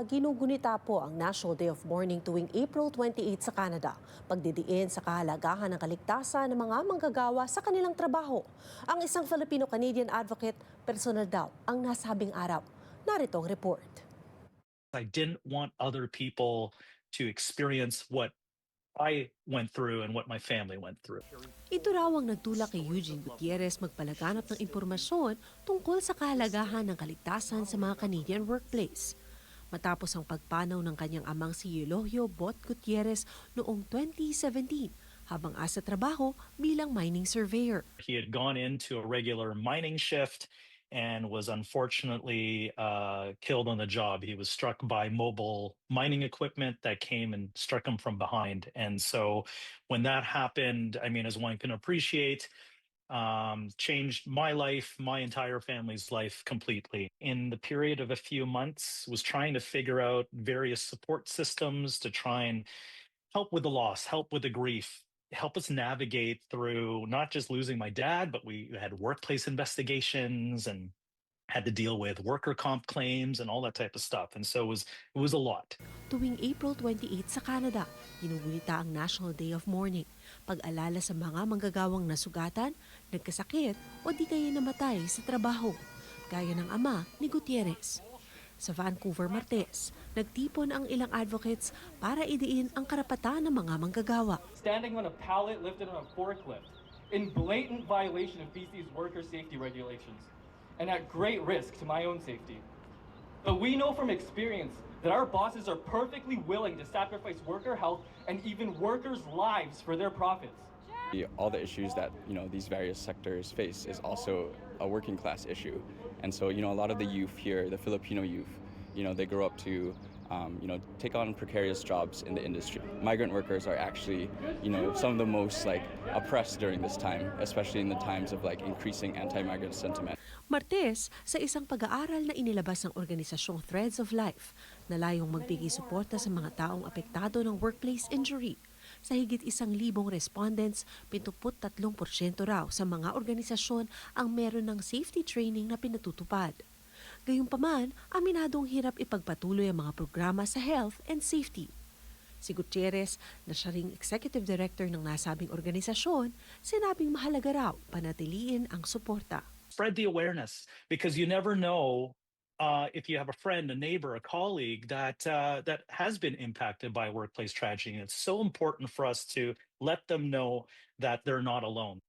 ginugunita po ang National Day of Mourning tuwing April 28 sa Canada. Pagdidiin sa kahalagahan ng kaligtasan ng mga manggagawa sa kanilang trabaho. Ang isang Filipino-Canadian advocate, personal daw ang nasabing araw. Narito ang report. I didn't want other people to experience what I went through and what my family went through. Ito raw ang nagtulak kay Eugene Gutierrez magpalaganap ng impormasyon tungkol sa kahalagahan ng kaligtasan sa mga Canadian workplace. Matapos ang pagpanaw ng kanyang amang si Eulogio Bot Gutierrez noong 2017 habang asa trabaho bilang mining surveyor. He had gone into a regular mining shift and was unfortunately killed on the job. He was struck by mobile mining equipment that came and struck him from behind. And so when that happened, I mean, as one can appreciate, changed my life, my entire family's life completely. In the period of a few months, was trying to figure out various support systems to try and help with the loss, help with the grief, help us navigate through not just losing my dad, but we had workplace investigations and had to deal with worker comp claims and all that type of stuff. And so it was a lot. Tuwing April 28 sa Canada, ginugunita ang National Day of Mourning. Pag-alala sa mga manggagawang nasugatan, nagkasakit o di kaya namatay sa trabaho. Gaya ng ama ni Gutierrez. Sa Vancouver, Martes, nagtipon ang ilang advocates para idiin ang karapatan ng mga manggagawa. Standing on a pallet lifted on a forklift in blatant violation of BC's worker safety regulations and at great risk to my own safety. But we know from experience that our bosses are perfectly willing to sacrifice worker health and even workers' lives for their profits. All the issues that these various sectors face is also a working class issue, and so a lot of the youth here, the Filipino youth, they grow up to take on precarious jobs in the industry. Migrant workers are actually some of the most oppressed during this time, especially in the times of increasing anti-migrant sentiment. Martes, sa isang pag-aaral na inilabas ng organisasyong Threads of Life, na layong magbigay suporta sa mga taong apektado ng workplace injury. Sa higit 1,000 respondents, 73% raw sa mga organisasyon ang meron ng safety training na pinatutupad. Gayunpaman, aminadong hirap ipagpatuloy ang mga programa sa health and safety. Si Gutierrez, na siya ring executive director ng nasabing organisasyon, sinabing mahalaga raw panatiliin ang suporta. Spread the awareness because you never know if you have a friend, a neighbor, a colleague that has been impacted by workplace tragedy. And it's so important for us to let them know that they're not alone.